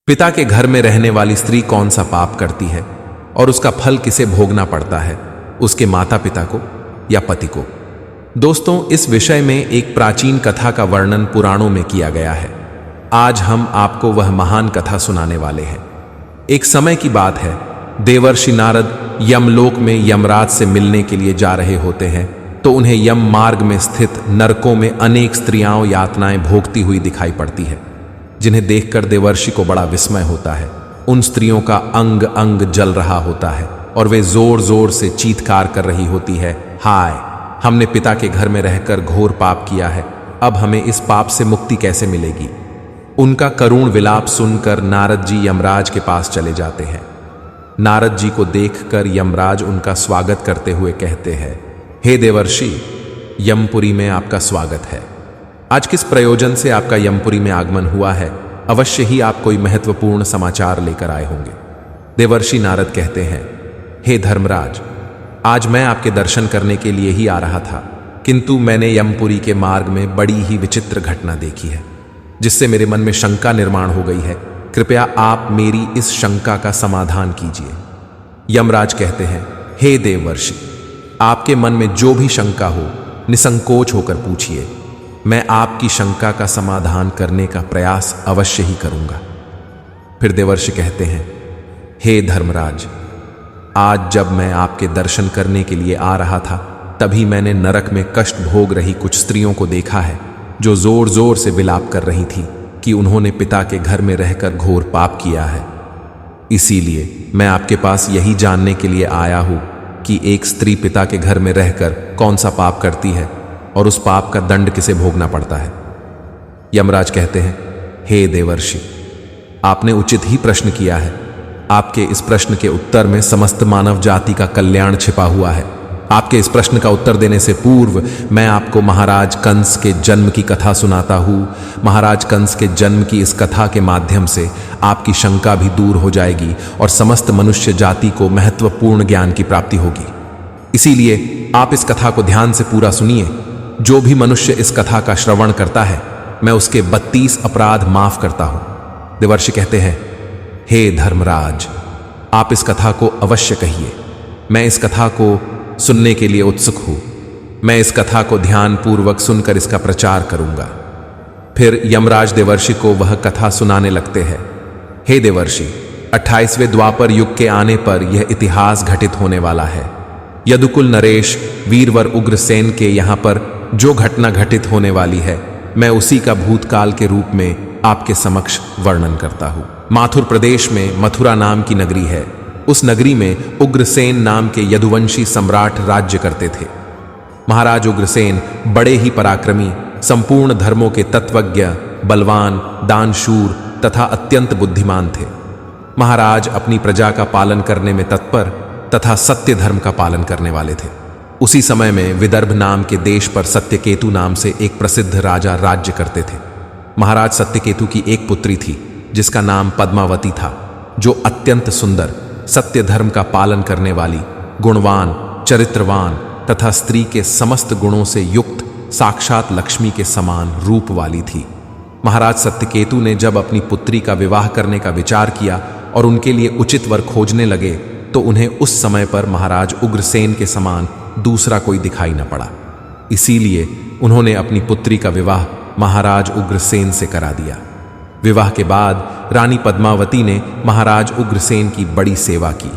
पिता के घर में रहने वाली स्त्री कौन सा पाप करती है और उसका फल किसे भोगना पड़ता है, उसके माता पिता को या पति को? दोस्तों, इस विषय में एक प्राचीन कथा का वर्णन पुराणों में किया गया है। आज हम आपको वह महान कथा सुनाने वाले हैं। एक समय की बात है, देवर्षि नारद यमलोक में यमराज से मिलने के लिए जा रहे होते हैं तो उन्हें यम मार्ग में स्थित नरकों में अनेक स्त्रियां यातनाएं भोगती हुई दिखाई पड़ती है, जिन्हें देखकर देवर्षि को बड़ा विस्मय होता है। उन स्त्रियों का अंग अंग जल रहा होता है और वे जोर जोर से चीत्कार कर रही होती है, हाय, हमने पिता के घर में रहकर घोर पाप किया है, अब हमें इस पाप से मुक्ति कैसे मिलेगी? उनका करुण विलाप सुनकर नारद जी यमराज के पास चले जाते हैं। नारद जी को देखकर यमराज उनका स्वागत करते हुए कहते हैं, हे देवर्षि, यमपुरी में आपका स्वागत है। आज किस प्रयोजन से आपका यमपुरी में आगमन हुआ है? अवश्य ही आप कोई महत्वपूर्ण समाचार लेकर आए होंगे। देवर्षि नारद कहते हैं, हे धर्मराज, आज मैं आपके दर्शन करने के लिए ही आ रहा था, किंतु मैंने यमपुरी के मार्ग में बड़ी ही विचित्र घटना देखी है, जिससे मेरे मन में शंका निर्माण हो गई है। कृपया आप मेरी इस शंका का समाधान कीजिए। यमराज कहते हैं, हे देवर्षि, आपके मन में जो भी शंका हो निसंकोच होकर पूछिए, मैं आपकी शंका का समाधान करने का प्रयास अवश्य ही करूंगा। फिर देवर्षि कहते हैं, हे धर्मराज, आज जब मैं आपके दर्शन करने के लिए आ रहा था तभी मैंने नरक में कष्ट भोग रही कुछ स्त्रियों को देखा है, जो जोर जोर से विलाप कर रही थी कि उन्होंने पिता के घर में रहकर घोर पाप किया है। इसीलिए मैं आपके पास यही जानने के लिए आया हूं कि एक स्त्री पिता के घर में रहकर कौन सा पाप करती है और उस पाप का दंड किसे भोगना पड़ता है। यमराज कहते हैं, हे देवर्षि, आपने उचित ही प्रश्न किया है। आपके इस प्रश्न के उत्तर में समस्त मानव जाति का कल्याण छिपा हुआ है। आपके इस प्रश्न का उत्तर देने से पूर्व मैं आपको महाराज कंस के जन्म की कथा सुनाता हूँ। महाराज कंस के जन्म की इस कथा के माध्यम से आपकी शंका भी दूर हो जाएगी और समस्त मनुष्य जाति को महत्वपूर्ण ज्ञान की प्राप्ति होगी। इसीलिए आप इस कथा को ध्यान से पूरा सुनिए। जो भी मनुष्य इस कथा का श्रवण करता है, मैं उसके 32 अपराध माफ करता हूं। देवर्षि कहते हैं, हे धर्मराज, आप इस कथा को अवश्य कहिए। मैं इस कथा को सुनने के लिए उत्सुक हूं। मैं इस कथा को ध्यान पूर्वक सुनकर इसका प्रचार करूंगा। फिर यमराज देवर्षि को वह कथा सुनाने लगते हैं। हे देवर्षि, 28वें द्वापर युग के आने पर यह इतिहास घटित होने वाला है। यदुकुल नरेश वीरवर उग्रसेन के यहाँ पर जो घटना घटित होने वाली है, मैं उसी का भूतकाल के रूप में आपके समक्ष वर्णन करता हूँ। माथुर प्रदेश में मथुरा नाम की नगरी है। उस नगरी में उग्रसेन नाम के यदुवंशी सम्राट राज्य करते थे। महाराज उग्रसेन बड़े ही पराक्रमी, संपूर्ण धर्मों के तत्वज्ञ, बलवान, दानशूर तथा अत्यंत बुद्धिमान थे। महाराज अपनी प्रजा का पालन करने में तत्पर तथा सत्य धर्म का पालन करने वाले थे। उसी समय में विदर्भ नाम के देश पर सत्यकेतु नाम से एक प्रसिद्ध राजा राज्य करते थे। महाराज सत्यकेतु की एक पुत्री थी जिसका नाम पद्मावती था, जो अत्यंत सुंदर, सत्य धर्म का पालन करने वाली, गुणवान, चरित्रवान तथा स्त्री के समस्त गुणों से युक्त साक्षात लक्ष्मी के समान रूप वाली थी। महाराज सत्यकेतु ने जब अपनी पुत्री का विवाह करने का विचार किया और उनके लिए उचित वर खोजने लगे तो उन्हें उस समय पर महाराज उग्रसेन के समान दूसरा कोई दिखाई न पड़ा। इसीलिए उन्होंने अपनी पुत्री का विवाह महाराज उग्रसेन से करा दिया। विवाह के बाद रानी पद्मावती ने महाराज उग्रसेन की बड़ी सेवा की।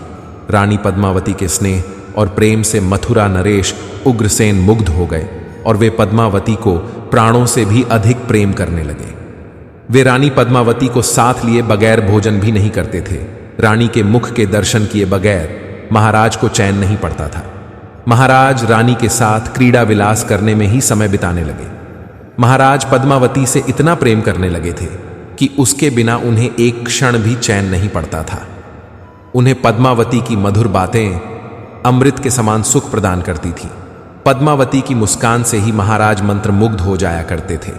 रानी पद्मावती के स्नेह और प्रेम से मथुरा नरेश उग्रसेन मुग्ध हो गए और वे पद्मावती को प्राणों से भी अधिक प्रेम करने लगे। वे रानी पद्मावती को साथ लिए बगैर भोजन भी नहीं करते थे। रानी के मुख के दर्शन किए बगैर महाराज को चैन नहीं पड़ता था। महाराज रानी के साथ क्रीड़ा विलास करने में ही समय बिताने लगे। महाराज पद्मावती से इतना प्रेम करने लगे थे कि उसके बिना उन्हें एक क्षण भी चैन नहीं पड़ता था। उन्हें पद्मावती की मधुर बातें अमृत के समान सुख प्रदान करती थी। पद्मावती की मुस्कान से ही महाराज मंत्रमुग्ध हो जाया करते थे।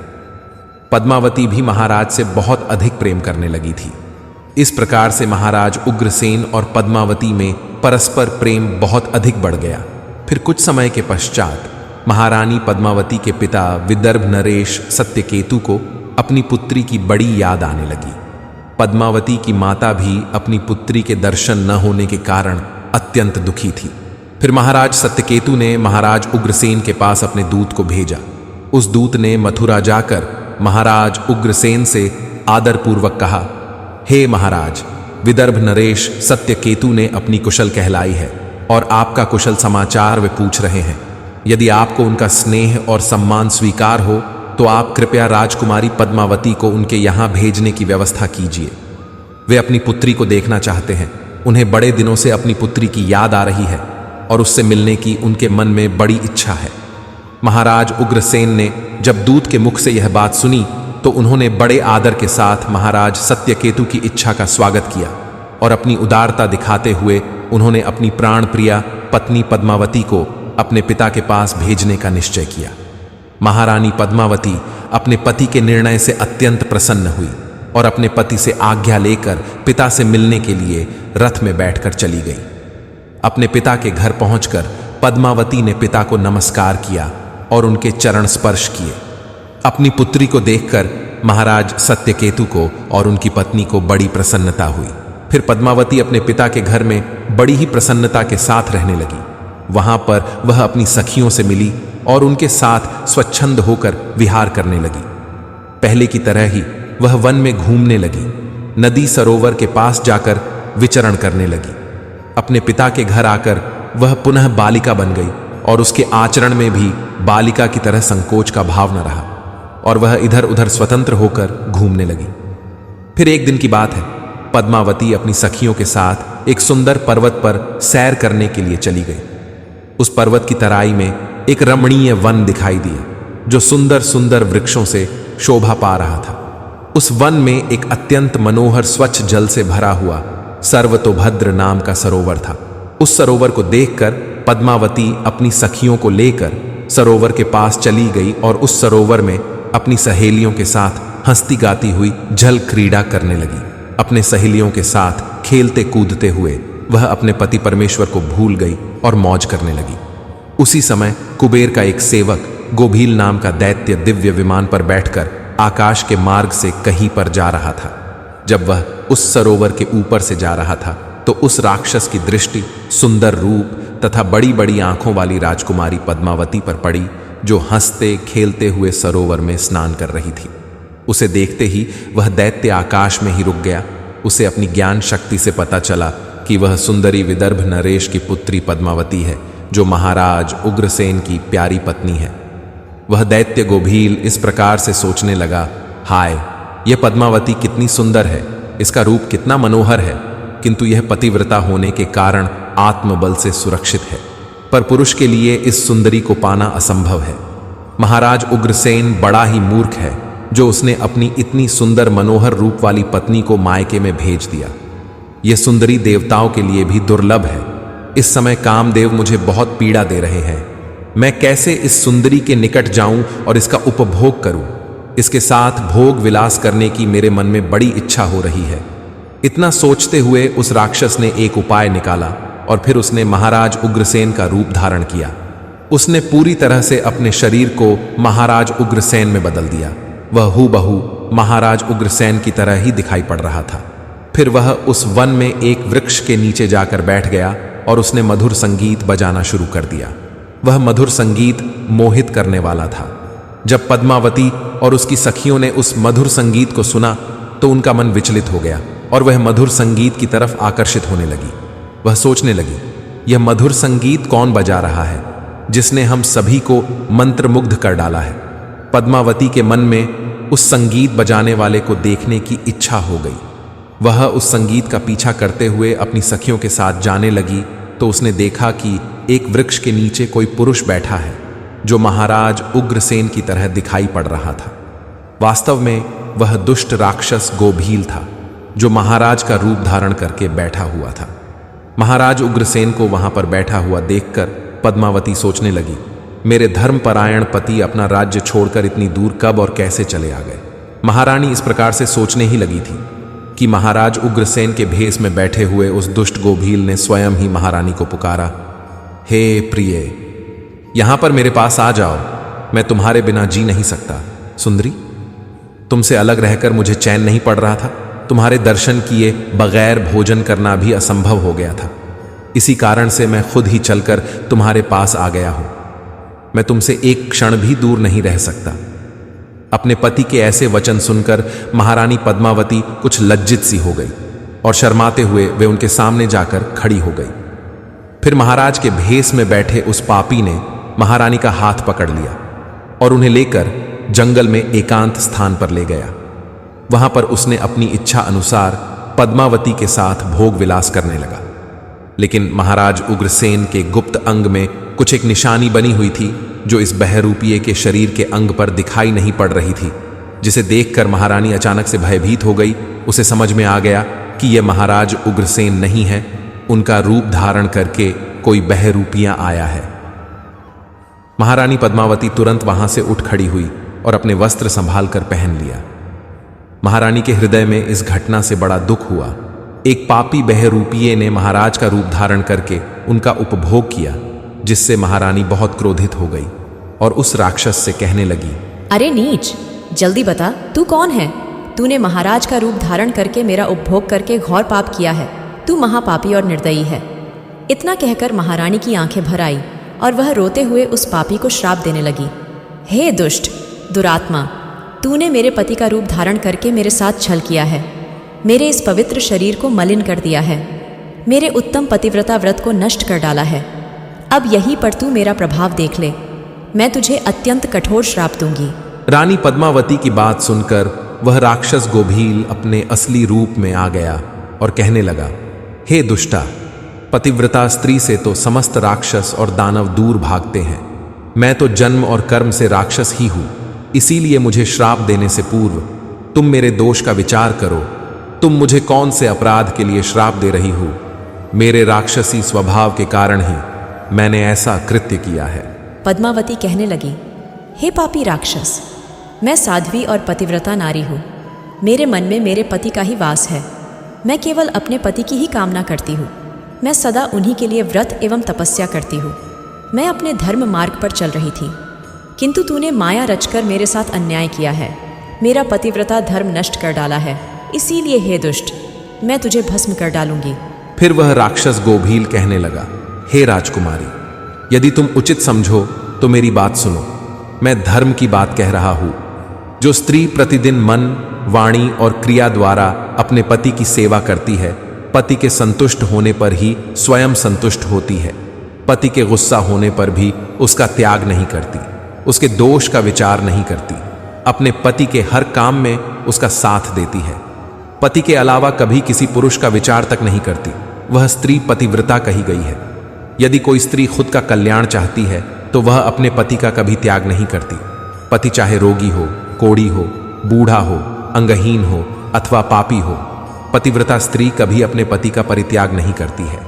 पद्मावती भी महाराज से बहुत अधिक प्रेम करने लगी थी। इस प्रकार से महाराज उग्रसेन और पद्मावती में परस्पर प्रेम बहुत अधिक बढ़ गया। फिर कुछ समय के पश्चात महारानी पद्मावती के पिता विदर्भ नरेश सत्यकेतु को अपनी पुत्री की बड़ी याद आने लगी। पद्मावती की माता भी अपनी पुत्री के दर्शन न होने के कारण अत्यंत दुखी थी। फिर महाराज सत्यकेतु ने महाराज उग्रसेन के पास अपने दूत को भेजा। उस दूत ने मथुरा जाकर महाराज उग्रसेन से आदरपूर्वक कहा, हे महाराज, विदर्भ नरेश सत्यकेतु ने अपनी कुशल कहलाई है और आपका कुशल समाचार वे पूछ रहे हैं। यदि आपको उनका स्नेह और सम्मान स्वीकार हो तो आप कृपया राजकुमारी पद्मावती को उनके यहाँ भेजने की व्यवस्था कीजिए। वे अपनी पुत्री को देखना चाहते हैं। उन्हें बड़े दिनों से अपनी पुत्री की याद आ रही है और उससे मिलने की उनके मन में बड़ी इच्छा है। महाराज उग्रसेन ने जब दूत के मुख से यह बात सुनी तो उन्होंने बड़े आदर के साथ महाराज सत्यकेतु की इच्छा का स्वागत किया और अपनी उदारता दिखाते हुए उन्होंने अपनी प्राण प्रिया पत्नी पद्मावती को अपने पिता के पास भेजने का निश्चय किया। महारानी पद्मावती अपने पति के निर्णय से अत्यंत प्रसन्न हुई और अपने पति से आज्ञा लेकर पिता से मिलने के लिए रथ में बैठकर चली गई। अपने पिता के घर पहुंचकर पद्मावती ने पिता को नमस्कार किया और उनके चरण स्पर्श किए। अपनी पुत्री को देखकर महाराज सत्यकेतु को और उनकी पत्नी को बड़ी प्रसन्नता हुई। फिर पद्मावती अपने पिता के घर में बड़ी ही प्रसन्नता के साथ रहने लगी। वहां पर वह अपनी सखियों से मिली और उनके साथ स्वच्छंद होकर विहार करने लगी। पहले की तरह ही वह वन में घूमने लगी, नदी सरोवर के पास जाकर विचरण करने लगी। अपने पिता के घर आकर वह पुनः बालिका बन गई और उसके आचरण में भी बालिका की तरह संकोच का भाव न रहा और वह इधर उधर स्वतंत्र होकर घूमने लगी। फिर एक दिन की बात है, पद्मावती अपनी सखियों के साथ एक सुंदर पर्वत पर सैर करने के लिए चली गई। उस पर्वत की तराई में एक रमणीय वन दिखाई दिया जो सुंदर सुंदर वृक्षों से शोभा पा रहा था। उस वन में एक अत्यंत मनोहर स्वच्छ जल से भरा हुआ सर्वतोभद्र नाम का सरोवर था। उस सरोवर को देखकर पद्मावती अपनी सखियों को लेकर सरोवर के पास चली गई और उस सरोवर में अपनी सहेलियों के साथ हंसती गाती हुई जल क्रीड़ा करने लगी। अपने सहेलियों के साथ खेलते कूदते हुए वह अपने पति परमेश्वर को भूल गई और मौज करने लगी। उसी समय कुबेर का एक सेवक गोभील नाम का दैत्य दिव्य विमान पर बैठकर आकाश के मार्ग से कहीं पर जा रहा था। जब वह उस सरोवर के ऊपर से जा रहा था तो उस राक्षस की दृष्टि सुंदर रूप तथा बड़ी बड़ी आंखों वाली राजकुमारी पद्मावती पर पड़ी जो हंसते खेलते हुए सरोवर में स्नान कर रही थी। उसे देखते ही वह दैत्य आकाश में ही रुक गया। उसे अपनी ज्ञान शक्ति से पता चला कि वह सुंदरी विदर्भ नरेश की पुत्री पद्मावती है जो महाराज उग्रसेन की प्यारी पत्नी है। वह दैत्य गोभील इस प्रकार से सोचने लगा, हाय, यह पद्मावती कितनी सुंदर है, इसका रूप कितना मनोहर है, किंतु यह पतिव्रता होने के कारण आत्मबल से सुरक्षित है, पर पुरुष के लिए इस सुंदरी को पाना असंभव है। महाराज उग्रसेन बड़ा ही मूर्ख है जो उसने अपनी इतनी सुंदर मनोहर रूप वाली पत्नी को मायके में भेज दिया। यह सुंदरी देवताओं के लिए भी दुर्लभ है। इस समय कामदेव मुझे बहुत पीड़ा दे रहे हैं। मैं कैसे इस सुंदरी के निकट जाऊं और इसका उपभोग करूं? इसके साथ भोग विलास करने की मेरे मन में बड़ी इच्छा हो रही है। इतना सोचते हुए उस राक्षस ने एक उपाय निकाला और फिर उसने महाराज उग्रसेन का रूप धारण किया। उसने पूरी तरह से अपने शरीर को महाराज उग्रसेन में बदल दिया। वह हूबहू महाराज उग्रसेन की तरह ही दिखाई पड़ रहा था। फिर वह उस वन में एक वृक्ष के नीचे जाकर बैठ गया और उसने मधुर संगीत बजाना शुरू कर दिया। वह मधुर संगीत मोहित करने वाला था। जब पद्मावती और उसकी सखियों ने उस मधुर संगीत को सुना तो उनका मन विचलित हो गया और वह मधुर संगीत की तरफ आकर्षित होने लगी। वह सोचने लगी, यह मधुर संगीत कौन बजा रहा है जिसने हम सभी को मंत्रमुग्ध कर डाला है? पद्मावती के मन में उस संगीत बजाने वाले को देखने की इच्छा हो गई। वह उस संगीत का पीछा करते हुए अपनी सखियों के साथ जाने लगी तो उसने देखा कि एक वृक्ष के नीचे कोई पुरुष बैठा है जो महाराज उग्रसेन की तरह दिखाई पड़ रहा था। वास्तव में वह दुष्ट राक्षस गोभील था जो महाराज का रूप धारण करके बैठा हुआ था। महाराज उग्रसेन को वहां पर बैठा हुआ देखकर पद्मावती सोचने लगी, मेरे धर्मपरायण पति अपना राज्य छोड़कर इतनी दूर कब और कैसे चले आ गए? महारानी इस प्रकार से सोचने ही लगी थी कि महाराज उग्रसेन के भेष में बैठे हुए उस दुष्ट गोभील ने स्वयं ही महारानी को पुकारा, हे प्रिय, यहां पर मेरे पास आ जाओ, मैं तुम्हारे बिना जी नहीं सकता। सुंदरी, तुमसे अलग रहकर मुझे चैन नहीं पड़ रहा था। तुम्हारे दर्शन किए बगैर भोजन करना भी असंभव हो गया था। इसी कारण से मैं खुद ही चलकर तुम्हारे पास आ गया हूं। मैं तुमसे एक क्षण भी दूर नहीं रह सकता। अपने पति के ऐसे वचन सुनकर महारानी पद्मावती कुछ लज्जित सी हो गई और शर्माते हुए वे उनके सामने जाकर खड़ी हो गई। फिर महाराज के भेष में बैठे उस पापी ने महारानी का हाथ पकड़ लिया और उन्हें लेकर जंगल में एकांत स्थान पर ले गया। वहां पर उसने अपनी इच्छा अनुसार पद्मावती के साथ भोग विलास करने लगा। लेकिन महाराज उग्रसेन के गुप्त अंग में कुछ एक निशानी बनी हुई थी जो इस बहरूपीय के शरीर के अंग पर दिखाई नहीं पड़ रही थी, जिसे देखकर महारानी अचानक से भयभीत हो गई। उसे समझ में आ गया कि यह महाराज उग्रसेन नहीं है, उनका रूप धारण करके कोई बहरूपिया आया है। महारानी पद्मावती तुरंत वहां से उठ खड़ी हुई और अपने वस्त्र संभाल कर पहन लिया। महारानी के हृदय में इस घटना से बड़ा दुख हुआ। एक पापी बहरूपीय ने महाराज का रूप धारण करके उनका उपभोग किया, जिससे महारानी बहुत क्रोधित हो गई और उस राक्षस से कहने लगी, अरे नीच, जल्दी बता तू कौन है? तूने महाराज का रूप धारण करके मेरा उपभोग करके घोर पाप किया है। तू महापापी और निर्दयी है। इतना कहकर महारानी की आंखें भर आई और वह रोते हुए उस पापी को श्राप देने लगी। हे दुष्ट, दुरात्मा, तूने मेरे पति का रूप धारण करके मेरे साथ छल किया है। मेरे इस पवित्र शरीर को मलिन कर दिया है। मेरे उत्तम पतिव्रता व्रत को नष्ट कर डाला है। अब यहीं पर तू मेरा प्रभाव देख ले। मैं तुझे अत्यंत कठोर श्राप दूंगी। रानी पद्मावती की बात सुनकर वह राक्षस गोभील अपने असली रूप में आ गया और कहने लगा, हे दुष्टा, पतिव्रता स्त्री से तो समस्त राक्षस और दानव दूर भागते हैं। मैं तो जन्म और कर्म से राक्षस ही हूं, इसीलिए मुझे श्राप देने से पूर्व तुम मेरे दोष का विचार करो। तुम मुझे कौन से अपराध के लिए श्राप दे रही हो? मेरे राक्षसी स्वभाव के कारण ही मैंने ऐसा कृत्य किया है। पद्मावती कहने लगी, हे पापी राक्षस, मैं साध्वी और पतिव्रता नारी हूँ। मेरे मन में मेरे पति का ही वास है। मैं केवल अपने पति की ही कामना करती हूँ। मैं सदा उन्हीं के लिए व्रत एवं तपस्या करती हूँ। मैं अपने धर्म मार्ग पर चल रही थी, किंतु तूने माया रचकर मेरे साथ अन्याय किया है। मेरा पतिव्रता धर्म नष्ट कर डाला है। इसीलिए हे दुष्ट, मैं तुझे भस्म कर डालूंगी। फिर वह राक्षस गोभील कहने लगा, हे राजकुमारी, यदि तुम उचित समझो तो मेरी बात सुनो। मैं धर्म की बात कह रहा हूं। जो स्त्री प्रतिदिन मन, वाणी और क्रिया द्वारा अपने पति की सेवा करती है, पति के संतुष्ट होने पर ही स्वयं संतुष्ट होती है। पति के गुस्सा होने पर भी उसका त्याग नहीं करती, उसके दोष का विचार नहीं करती, अपने पति के हर काम में उसका साथ देती है। पति के अलावा कभी किसी पुरुष का विचार तक नहीं करती। वह स्त्री पतिव्रता कही गई है। यदि कोई स्त्री खुद का कल्याण चाहती है तो वह अपने पति का कभी त्याग नहीं करती। पति चाहे रोगी हो, कोढ़ी हो, बूढ़ा हो, अंगहीन हो अथवा पापी हो, पतिव्रता स्त्री कभी अपने पति का परित्याग नहीं करती है।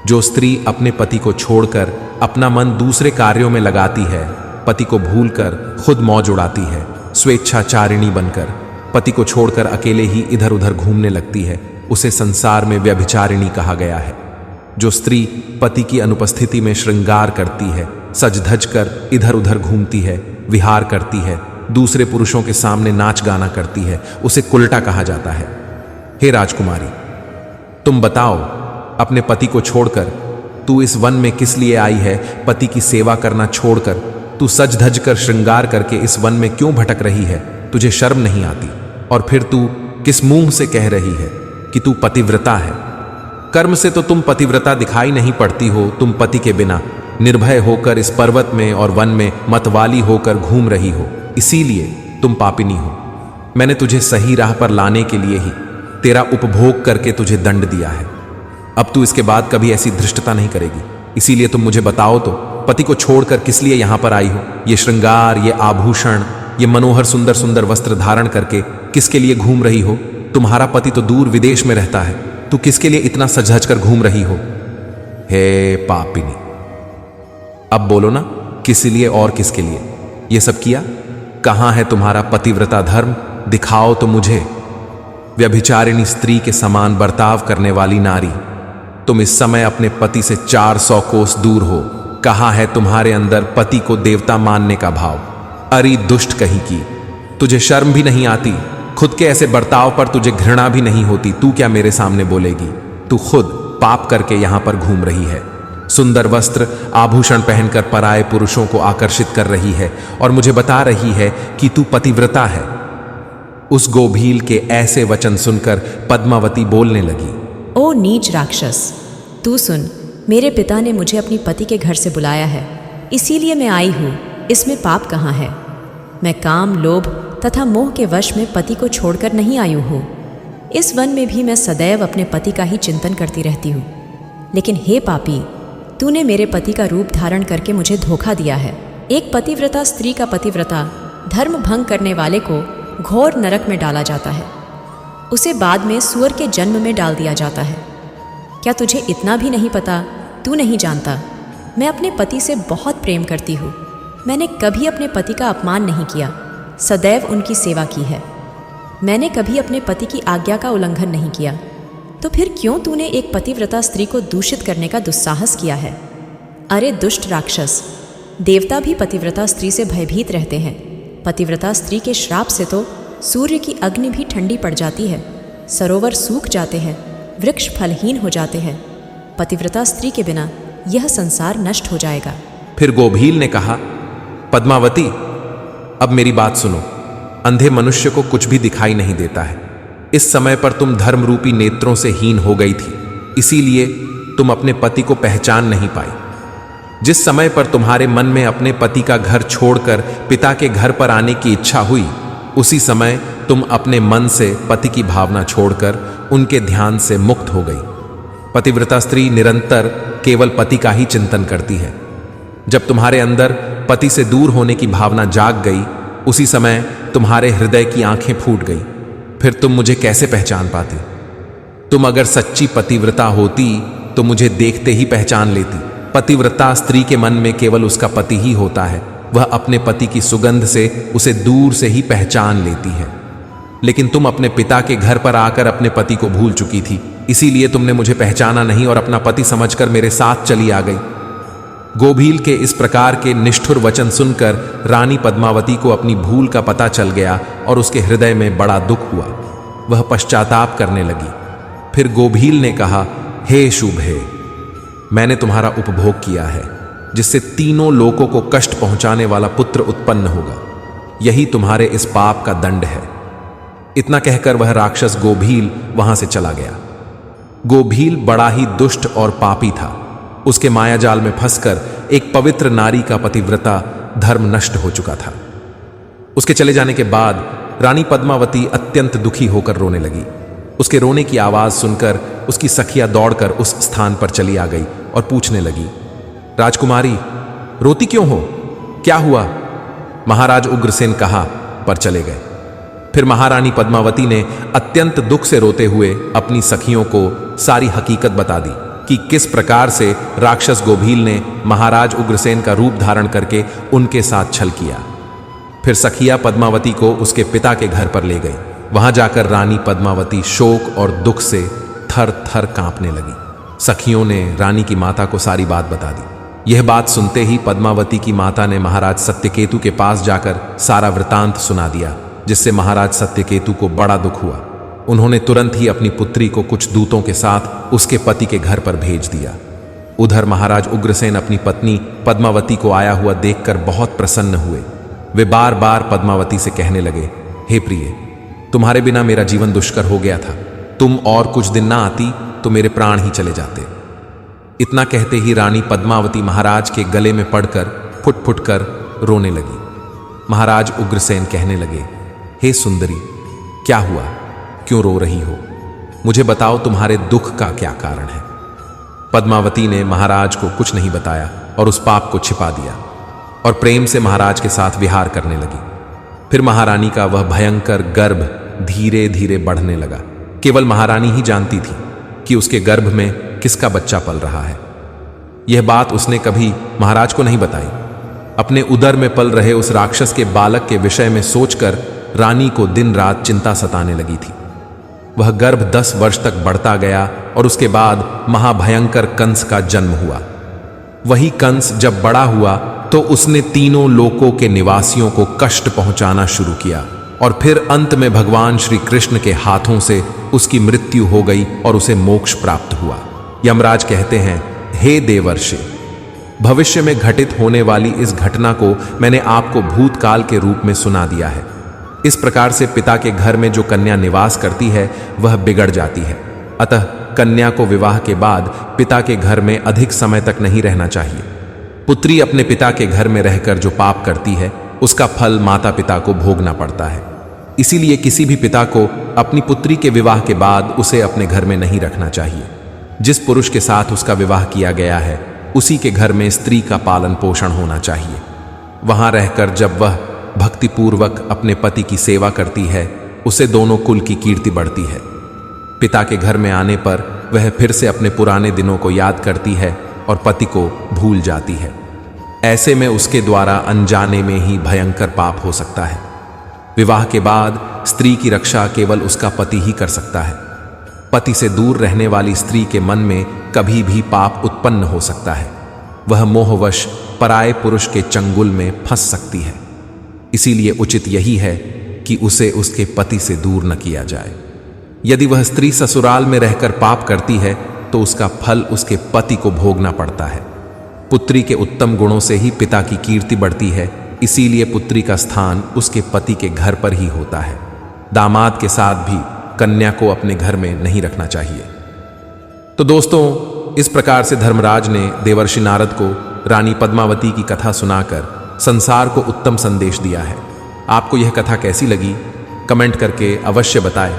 जो स्त्री अपने पति को छोड़कर अपना मन दूसरे कार्यों में लगाती है, पति को भूलकर खुद मौज उड़ाती है, स्वेच्छाचारिणी बनकर पति को छोड़कर अकेले ही इधर उधर घूमने लगती है, उसे संसार में व्यभिचारिणी कहा गया है। जो स्त्री पति की अनुपस्थिति में श्रृंगार करती है, सज धज कर इधर उधर घूमती है, विहार करती है, दूसरे पुरुषों के सामने नाच गाना करती है, उसे कुलटा कहा जाता है। हे राजकुमारी, तुम बताओ, अपने पति को छोड़कर तू इस वन में किस लिए आई है? पति की सेवा करना छोड़कर तू सज धज कर श्रृंगार करके इस वन में क्यों भटक रही है? तुझे शर्म नहीं आती? और फिर तू किस मुंह से कह रही है कि तू पतिव्रता है? कर्म से तो तुम पतिव्रता दिखाई नहीं पड़ती हो। तुम पति के बिना निर्भय होकर इस पर्वत में और वन में मतवाली होकर घूम रही हो, इसीलिए तुम पापिनी हो। मैंने तुझे सही राह पर लाने के लिए ही तेरा उपभोग करके तुझे दंड दिया है। अब तू इसके बाद कभी ऐसी धृष्टता नहीं करेगी। इसीलिए तुम मुझे बताओ तो, पति को छोड़कर किस लिए यहां पर आई हो? ये श्रृंगार, ये आभूषण, ये मनोहर सुंदर सुंदर वस्त्र धारण करके किसके लिए घूम रही हो? तुम्हारा पति तो दूर विदेश में रहता है, तू किसके लिए इतना सज धज कर घूम रही हो? हे पापिनी, अब बोलो ना, किस लिए और किसके लिए ये सब किया? कहां है तुम्हारा पतिव्रता धर्म? दिखाओ तो मुझे। व्यभिचारिणी स्त्री के समान बर्ताव करने वाली नारी, तुम इस समय अपने पति से 400 कोस दूर हो। कहां है तुम्हारे अंदर पति को देवता मानने का भाव? अरे दुष्ट कहीं की, तुझे शर्म भी नहीं आती? खुद के ऐसे बर्ताव पर तुझे घृणा भी नहीं होती, तू क्या मेरे सामने बोलेगी? तू खुद पाप करके यहां पर घूम रही है, सुंदर वस्त्र आभूषण पहनकर पराये पुरुषों को आकर्षित कर रही है और मुझे बता रही है कि तू पतिव्रता है। उस गोभील के ऐसे वचन सुनकर पद्मावती बोलने लगी, ओ नीच राक्षस, तू सुन, मेरे पिता ने मुझे अपनी पति के घर से बुलाया है, इसीलिए मैं आई हूँ। इसमें पाप कहाँ है? मैं काम, लोभ तथा मोह के वश में पति को छोड़कर नहीं आई हूँ। इस वन में भी मैं सदैव अपने पति का ही चिंतन करती रहती हूँ। लेकिन हे पापी, तूने मेरे पति का रूप धारण करके मुझे धोखा दिया है। एक पतिव्रता स्त्री का पतिव्रता धर्म भंग करने वाले को घोर नरक में डाला जाता है, उसे बाद में सूअर के जन्म में डाल दिया जाता है। क्या तुझे इतना भी नहीं पता? तू नहीं जानता, मैं अपने पति से बहुत प्रेम करती हूँ। मैंने कभी अपने पति का अपमान नहीं किया, सदैव उनकी सेवा की है। मैंने कभी अपने पति की आज्ञा का उल्लंघन नहीं किया। तो फिर क्यों तूने एक पतिव्रता स्त्री को दूषित करने का दुस्साहस किया है? अरे दुष्ट राक्षस, देवता भी पतिव्रता स्त्री से भयभीत रहते हैं। पतिव्रता स्त्री के श्राप से तो सूर्य की अग्नि भी ठंडी पड़ जाती है, सरोवर सूख जाते हैं, वृक्ष फलहीन हो जाते हैं। पतिव्रता स्त्री के बिना यह संसार नष्ट हो जाएगा। फिर गोभील ने कहा, पद्मावती, अब मेरी बात सुनो। अंधे मनुष्य को कुछ भी दिखाई नहीं देता है। इस समय पर तुम धर्म रूपी नेत्रों से हीन हो गई थी, इसीलिए तुम अपने पति को पहचान नहीं पाई। जिस समय पर तुम्हारे मन में अपने पति का घर छोड़कर पिता के घर पर आने की इच्छा हुई, उसी समय तुम अपने मन से पति की भावना छोड़कर उनके ध्यान से मुक्त हो गई। पतिव्रता स्त्री निरंतर केवल पति का ही चिंतन करती है। जब तुम्हारे अंदर पति से दूर होने की भावना जाग गई, उसी समय तुम्हारे हृदय की आंखें फूट गई। फिर तुम मुझे कैसे पहचान पाती? तुम अगर सच्ची पतिव्रता होती तो मुझे देखते ही पहचान लेती। पतिव्रता स्त्री के मन में केवल उसका पति ही होता है, वह अपने पति की सुगंध से उसे दूर से ही पहचान लेती है। लेकिन तुम अपने पिता के घर पर आकर अपने पति को भूल चुकी थी, इसीलिए तुमने मुझे पहचाना नहीं और अपना पति समझकर मेरे साथ चली आ गई। गोभील के इस प्रकार के निष्ठुर वचन सुनकर रानी पद्मावती को अपनी भूल का पता चल गया और उसके हृदय में बड़ा दुख हुआ। वह पश्चाताप करने लगी। फिर गोभील ने कहा, हे शुभे, मैंने तुम्हारा उपभोग किया है, जिससे तीनों लोगों को कष्ट पहुंचाने वाला पुत्र उत्पन्न होगा। यही तुम्हारे इस पाप का दंड है। इतना कहकर वह राक्षस गोभील वहां से चला गया। गोभील बड़ा ही दुष्ट और पापी था। उसके मायाजाल में फंसकर एक पवित्र नारी का पतिव्रता धर्म नष्ट हो चुका था। उसके चले जाने के बाद रानी पद्मावती अत्यंत दुखी होकर रोने लगी। उसके रोने की आवाज सुनकर उसकी सखियां दौड़कर उस स्थान पर चली आ गई और पूछने लगी, राजकुमारी, रोती क्यों हो? क्या हुआ? महाराज उग्रसेन कहाँ पर चले गए। फिर महारानी पद्मावती ने अत्यंत दुख से रोते हुए अपनी सखियों को सारी हकीकत बता दी कि किस प्रकार से राक्षस गोभील ने महाराज उग्रसेन का रूप धारण करके उनके साथ छल किया। फिर सखिया पद्मावती को उसके पिता के घर पर ले गई। वहां जाकर रानी पद्मावती शोक और दुख से थर थर कांपने लगी। सखियों ने रानी की माता को सारी बात बता दी। यह बात सुनते ही पद्मावती की माता ने महाराज सत्यकेतु के पास जाकर सारा वृतांत सुना दिया, जिससे महाराज सत्यकेतु को बड़ा दुख हुआ। उन्होंने तुरंत ही अपनी पुत्री को कुछ दूतों के साथ उसके पति के घर पर भेज दिया। उधर महाराज उग्रसेन अपनी पत्नी पद्मावती को आया हुआ देखकर बहुत प्रसन्न हुए। वे बार बार पद्मावती से कहने लगे, हे प्रिय, तुम्हारे बिना मेरा जीवन दुष्कर हो गया था। तुम और कुछ दिन ना आती तो मेरे प्राण ही चले जाते। इतना कहते ही रानी पद्मावती महाराज के गले में पड़कर फुट फुट कर रोने लगी। महाराज उग्रसेन कहने लगे, हे सुंदरी, क्या हुआ? क्यों रो रही हो? मुझे बताओ, तुम्हारे दुख का क्या कारण है? पद्मावती ने महाराज को कुछ नहीं बताया और उस पाप को छिपा दिया और प्रेम से महाराज के साथ विहार करने लगी। फिर महारानी का वह भयंकर गर्भ धीरे धीरे बढ़ने लगा। केवल महारानी ही जानती थी कि उसके गर्भ में किसका बच्चा पल रहा है। यह बात उसने कभी महाराज को नहीं बताई। अपने उदर में पल रहे उस राक्षस के बालक के विषय में सोचकर रानी को दिन रात चिंता सताने लगी थी। वह गर्भ 10 वर्ष तक बढ़ता गया और उसके बाद महाभयंकर कंस का जन्म हुआ। वही कंस जब बड़ा हुआ तो उसने तीनों लोकों के निवासियों को कष्ट पहुंचाना शुरू किया। और फिर अंत में भगवान श्री कृष्ण के हाथों से उसकी मृत्यु हो गई और उसे मोक्ष प्राप्त हुआ। यमराज कहते हैं, हे देवर्षि, भविष्य में घटित होने वाली इस घटना को मैंने आपको भूतकाल के रूप में सुना दिया है। इस प्रकार से पिता के घर में जो कन्या निवास करती है वह बिगड़ जाती है। अतः कन्या को विवाह के बाद पिता के घर में अधिक समय तक नहीं रहना चाहिए। पुत्री अपने पिता के घर में रहकर जो पाप करती है उसका फल माता पिता को भोगना पड़ता है। इसीलिए किसी भी पिता को अपनी पुत्री के विवाह के बाद उसे अपने घर में नहीं रखना चाहिए। जिस पुरुष के साथ उसका विवाह किया गया है उसी के घर में स्त्री का पालन पोषण होना चाहिए। वहां रहकर जब वह भक्तिपूर्वक अपने पति की सेवा करती है उसे दोनों कुल की कीर्ति बढ़ती है। पिता के घर में आने पर वह फिर से अपने पुराने दिनों को याद करती है और पति को भूल जाती है। ऐसे में उसके द्वारा अनजाने में ही भयंकर पाप हो सकता है। विवाह के बाद स्त्री की रक्षा केवल उसका पति ही कर सकता है। पति से दूर रहने वाली स्त्री के मन में कभी भी पाप उत्पन्न हो सकता है। वह मोहवश पराये पुरुष के चंगुल में फंस सकती है। इसीलिए उचित यही है कि उसे उसके पति से दूर न किया जाए। यदि वह स्त्री ससुराल में रहकर पाप करती है तो उसका फल उसके पति को भोगना पड़ता है। पुत्री के उत्तम गुणों से ही पिता की कीर्ति बढ़ती है, इसीलिए पुत्री का स्थान उसके पति के घर पर ही होता है। दामाद के साथ भी कन्या को अपने घर में नहीं रखना चाहिए। तो दोस्तों, इस प्रकार से धर्मराज ने देवर्षि नारद को रानी पद्मावती की कथा सुनाकर संसार को उत्तम संदेश दिया है। आपको यह कथा कैसी लगी कमेंट करके अवश्य बताएं।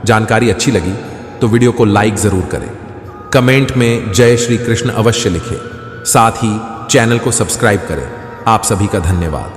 जानकारी अच्छी लगी तो वीडियो को लाइक जरूर करें। कमेंट में जय श्री कृष्ण अवश्य लिखें। साथ ही चैनल को सब्सक्राइब करें। आप सभी का धन्यवाद।